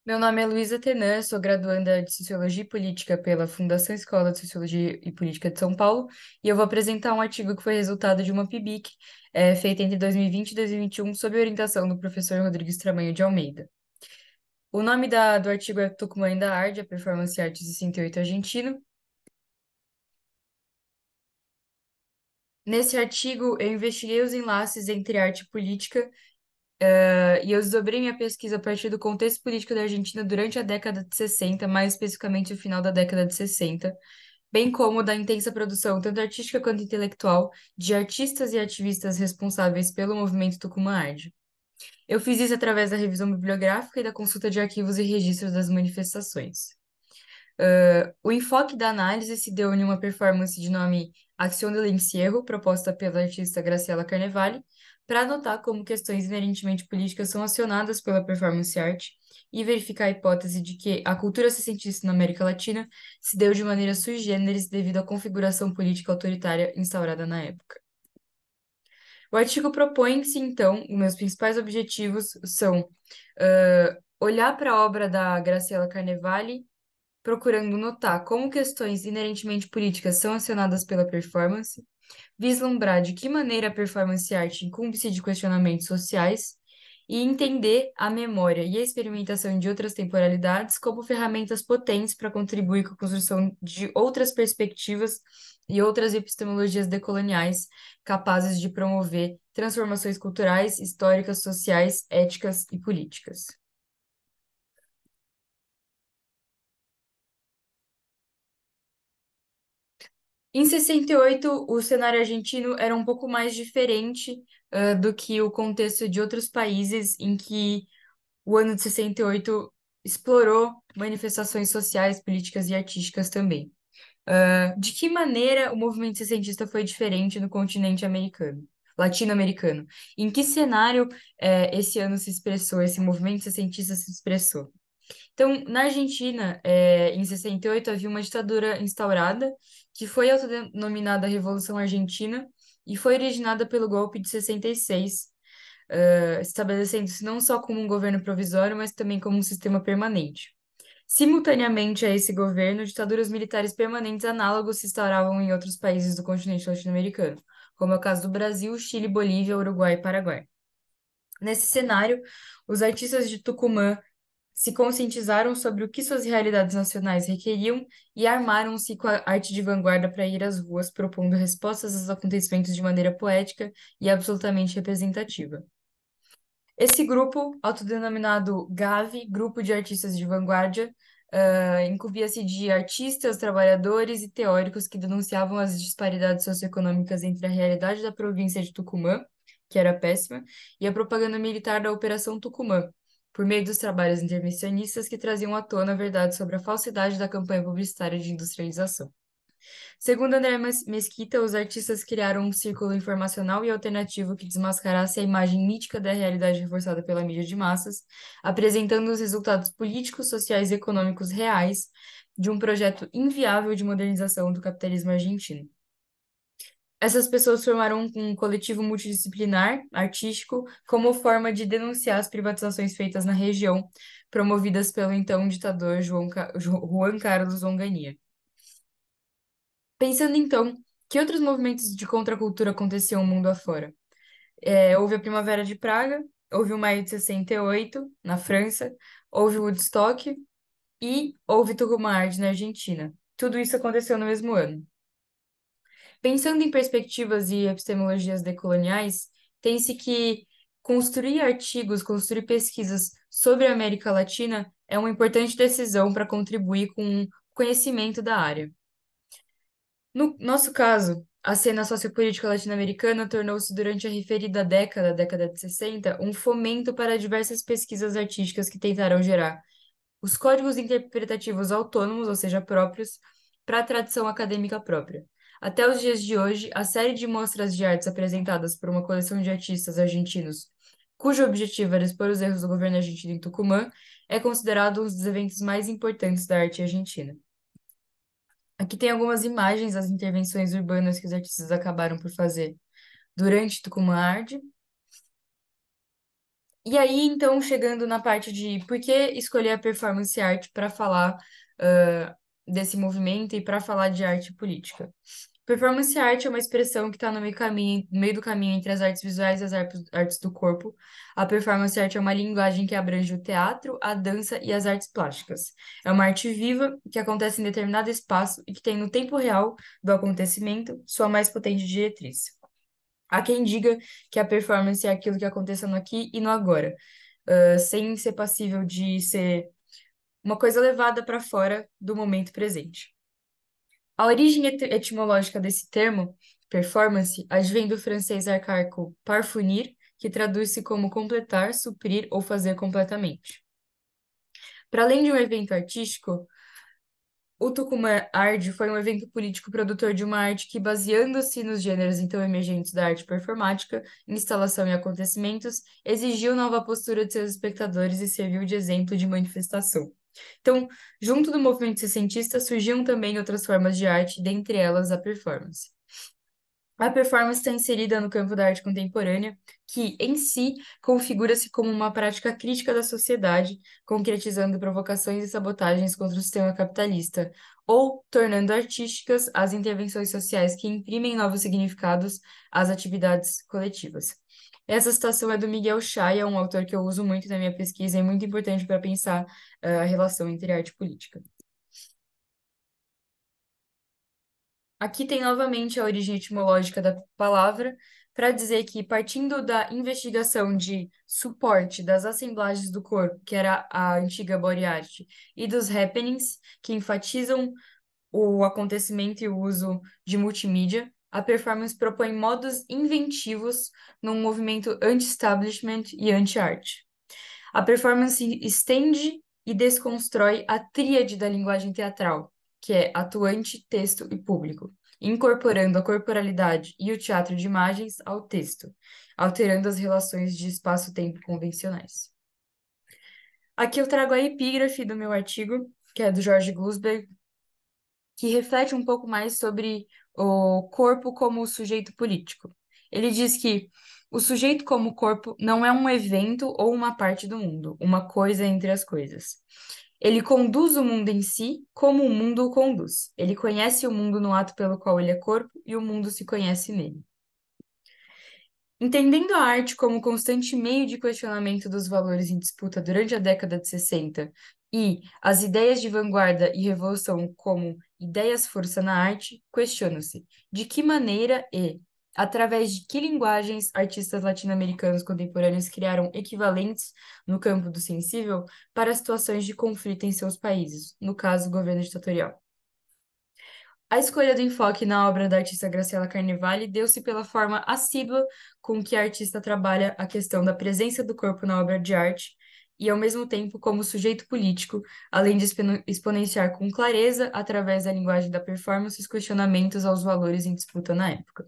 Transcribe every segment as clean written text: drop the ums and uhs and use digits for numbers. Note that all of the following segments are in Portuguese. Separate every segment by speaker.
Speaker 1: Meu nome é Luísa Tenan, sou graduanda de Sociologia e Política pela Fundação Escola de Sociologia e Política de São Paulo, e eu vou apresentar um artigo que foi resultado de uma PIBIC, feita entre 2020 e 2021, sob orientação do professor Rodrigues Tramanho de Almeida. O nome do artigo é Tucumã ainda arde, a performance arte 68 argentino. Nesse artigo, eu investiguei os enlaces entre arte e política, e eu desdobrei minha pesquisa a partir do contexto político da Argentina durante a década de 60, mais especificamente o final da década de 60, bem como da intensa produção, tanto artística quanto intelectual, de artistas e ativistas responsáveis pelo movimento Tucumã Arte. Eu fiz isso através da revisão bibliográfica e da consulta de arquivos e registros das manifestações. O enfoque da análise se deu em uma performance de nome Acción del Encierro, proposta pela artista Graciela Carnevale, para anotar como questões inerentemente políticas são acionadas pela performance art e verificar a hipótese de que a cultura sessentista na América Latina se deu de maneira sui generis devido à configuração política autoritária instaurada na época. O artigo propõe-se, então, os meus principais objetivos são olhar para a obra da Graciela Carnevale procurando notar como questões inerentemente políticas são acionadas pela performance, vislumbrar de que maneira a performance arte incumbe-se de questionamentos sociais e entender a memória e a experimentação de outras temporalidades como ferramentas potentes para contribuir com a construção de outras perspectivas e outras epistemologias decoloniais capazes de promover transformações culturais, históricas, sociais, éticas e políticas. Em 68, o cenário argentino era um pouco mais diferente, do que o contexto de outros países em que o ano de 68 explorou manifestações sociais, políticas e artísticas também. De que maneira o movimento sessentista foi diferente no continente americano, latino-americano? Em que cenário, esse ano se expressou, esse movimento sessentista se expressou? Então, na Argentina, em 68, havia uma ditadura instaurada, que foi autodenominada Revolução Argentina, e foi originada pelo golpe de 66, estabelecendo-se não só como um governo provisório, mas também como um sistema permanente. Simultaneamente a esse governo, ditaduras militares permanentes análogos se instauravam em outros países do continente latino-americano, como é o caso do Brasil, Chile, Bolívia, Uruguai e Paraguai. Nesse cenário, os artistas de Tucumã se conscientizaram sobre o que suas realidades nacionais requeriam e armaram-se com a arte de vanguarda para ir às ruas, propondo respostas aos acontecimentos de maneira poética e absolutamente representativa. Esse grupo, autodenominado GAV, Grupo de Artistas de Vanguarda, incumbia-se de artistas, trabalhadores e teóricos que denunciavam as disparidades socioeconômicas entre a realidade da província de Tucumã, que era péssima, e a propaganda militar da Operação Tucumã, por meio dos trabalhos intervencionistas que traziam à tona a verdade sobre a falsidade da campanha publicitária de industrialização. Segundo André Mesquita, os artistas criaram um círculo informacional e alternativo que desmascarasse a imagem mítica da realidade reforçada pela mídia de massas, apresentando os resultados políticos, sociais e econômicos reais de um projeto inviável de modernização do capitalismo argentino. Essas pessoas formaram um coletivo multidisciplinar, artístico, como forma de denunciar as privatizações feitas na região, promovidas pelo então ditador Juan Carlos Onganía. Pensando então, que outros movimentos de contracultura aconteciam mundo afora? Houve a Primavera de Praga, houve o Maio de 68, na França, houve o Woodstock e houve Tucumã Arte na Argentina. Tudo isso aconteceu no mesmo ano. Pensando em perspectivas e epistemologias decoloniais, tem-se que construir artigos, construir pesquisas sobre a América Latina é uma importante decisão para contribuir com o conhecimento da área. No nosso caso, a cena sociopolítica latino-americana tornou-se, durante a referida década, década de 60, um fomento para diversas pesquisas artísticas que tentaram gerar os códigos interpretativos autônomos, ou seja, próprios, para a tradição acadêmica própria. Até os dias de hoje, a série de mostras de artes apresentadas por uma coleção de artistas argentinos, cujo objetivo era expor os erros do governo argentino em Tucumã, é considerado um dos eventos mais importantes da arte argentina. Aqui tem algumas imagens das intervenções urbanas que os artistas acabaram por fazer durante Tucumã Arte. E aí, então, chegando na parte de por que escolher a performance art para falar desse movimento e para falar de arte política. Performance art é uma expressão que está no meio do caminho entre as artes visuais e as artes do corpo. A performance art é uma linguagem que abrange o teatro, a dança e as artes plásticas. É uma arte viva que acontece em determinado espaço e que tem no tempo real do acontecimento sua mais potente diretriz. Há quem diga que a performance é aquilo que acontece no aqui e no agora, sem ser passível de ser uma coisa levada para fora do momento presente. A origem etimológica desse termo, performance, advém do francês arcaico parfunir, que traduz-se como completar, suprir ou fazer completamente. Para além de um evento artístico, o Tucumã Art foi um evento político produtor de uma arte que, baseando-se nos gêneros então emergentes da arte performática, instalação e acontecimentos, exigiu nova postura de seus espectadores e serviu de exemplo de manifestação. Então, junto do movimento sessentista, surgiam também outras formas de arte, dentre elas a performance. A performance está inserida no campo da arte contemporânea, que, em si, configura-se como uma prática crítica da sociedade, concretizando provocações e sabotagens contra o sistema capitalista, ou tornando artísticas as intervenções sociais que imprimem novos significados às atividades coletivas. Essa citação é do Miguel Chaya, um autor que eu uso muito na minha pesquisa e é muito importante para pensar a relação entre arte e política. Aqui tem novamente a origem etimológica da palavra, para dizer que, partindo da investigação de suporte das assemblagens do corpo, que era a antiga body art, e dos happenings, que enfatizam o acontecimento e o uso de multimídia, a performance propõe modos inventivos num movimento anti-establishment e anti-art. A performance estende e desconstrói a tríade da linguagem teatral, que é atuante, texto e público, incorporando a corporalidade e o teatro de imagens ao texto, alterando as relações de espaço-tempo convencionais. Aqui eu trago a epígrafe do meu artigo, que é do Jorge Glusberg, que reflete um pouco mais sobre o corpo como sujeito político. Ele diz que o sujeito como corpo não é um evento ou uma parte do mundo, uma coisa entre as coisas. Ele conduz o mundo em si como o mundo o conduz. Ele conhece o mundo no ato pelo qual ele é corpo e o mundo se conhece nele. Entendendo a arte como constante meio de questionamento dos valores em disputa durante a década de 60 e as ideias de vanguarda e revolução como ideias-força na arte, questiona-se de que maneira e, através de que linguagens, artistas latino-americanos contemporâneos criaram equivalentes no campo do sensível para situações de conflito em seus países, no caso, governo ditatorial. A escolha do enfoque na obra da artista Graciela Carnevale deu-se pela forma assídua com que a artista trabalha a questão da presença do corpo na obra de arte e, ao mesmo tempo, como sujeito político, além de exponenciar com clareza, através da linguagem da performance, os questionamentos aos valores em disputa na época.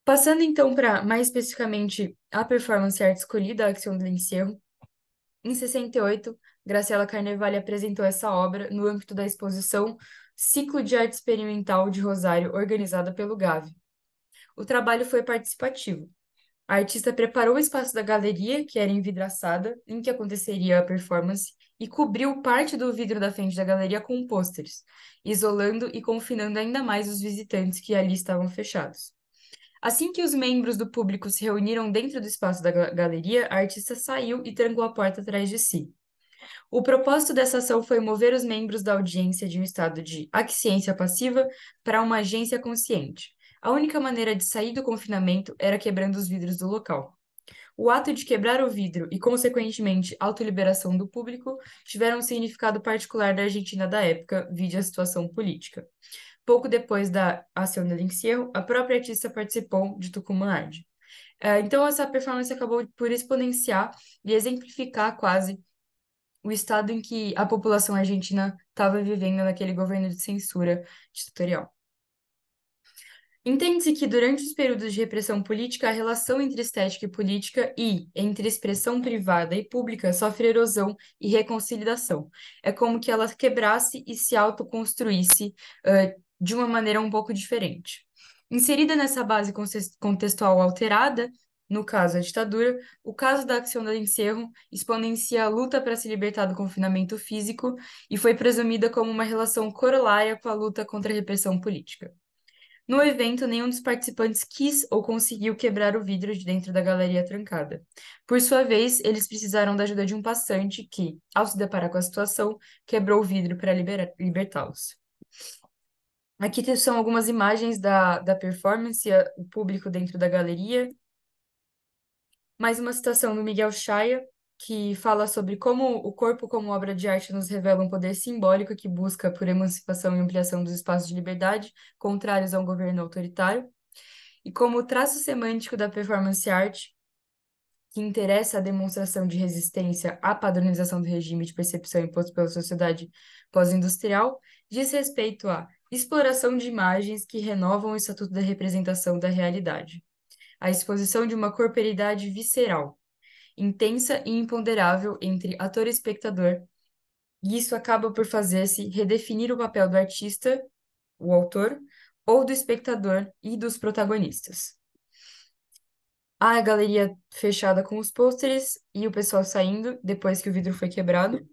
Speaker 1: Passando então para, mais especificamente, a performance arte escolhida, a Action de l'Encierro, em 68, Graciela Carnevale apresentou essa obra no âmbito da exposição Ciclo de Arte Experimental de Rosário, organizada pelo GAV. O trabalho foi participativo. A artista preparou o espaço da galeria, que era envidraçada, em que aconteceria a performance, e cobriu parte do vidro da frente da galeria com pôsteres, isolando e confinando ainda mais os visitantes que ali estavam fechados. Assim que os membros do público se reuniram dentro do espaço da galeria, a artista saiu e trancou a porta atrás de si. O propósito dessa ação foi mover os membros da audiência de um estado de aquiescência passiva para uma agência consciente. A única maneira de sair do confinamento era quebrando os vidros do local. O ato de quebrar o vidro e, consequentemente, a autoliberação do público tiveram um significado particular da Argentina da época, vide a situação política. Pouco depois da ação del encierro, a própria artista participou de Tucumã Art. Então, essa performance acabou por exponenciar e exemplificar quase o estado em que a população argentina estava vivendo naquele governo de censura ditatorial. Entende-se que durante os períodos de repressão política, a relação entre estética e política e entre expressão privada e pública sofre erosão e reconciliação. É como que ela quebrasse e se autoconstruísse de uma maneira um pouco diferente. Inserida nessa base contextual alterada, no caso a ditadura, o caso da Acción del Encierro exponencia a luta para se libertar do confinamento físico e foi presumida como uma relação corolária com a luta contra a repressão política. No evento, nenhum dos participantes quis ou conseguiu quebrar o vidro de dentro da galeria trancada. Por sua vez, eles precisaram da ajuda de um passante que, ao se deparar com a situação, quebrou o vidro para libertá-los. Aqui são algumas imagens da performance, o público dentro da galeria. Mais uma citação do Miguel Chaya, que fala sobre como o corpo como obra de arte nos revela um poder simbólico que busca por emancipação e ampliação dos espaços de liberdade, contrários a um governo autoritário, e como o traço semântico da performance art, que interessa a demonstração de resistência à padronização do regime de percepção imposto pela sociedade pós-industrial, diz respeito à exploração de imagens que renovam o estatuto da representação da realidade, a exposição de uma corporeidade visceral, intensa e imponderável entre ator e espectador, e isso acaba por fazer-se redefinir o papel do artista, o autor, ou do espectador e dos protagonistas. A galeria fechada com os pôsteres e o pessoal saindo depois que o vidro foi quebrado.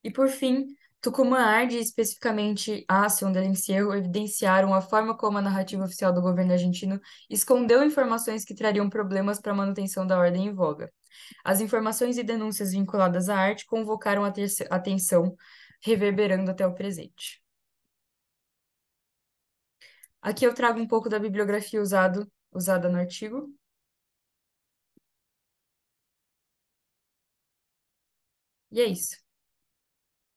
Speaker 1: E por fim, Tucumã Art, e especificamente a Ação del Encierro, evidenciaram a forma como a narrativa oficial do governo argentino escondeu informações que trariam problemas para a manutenção da ordem em voga. As informações e denúncias vinculadas à arte convocaram a atenção, reverberando até o presente. Aqui eu trago um pouco da bibliografia usada no artigo. E é isso.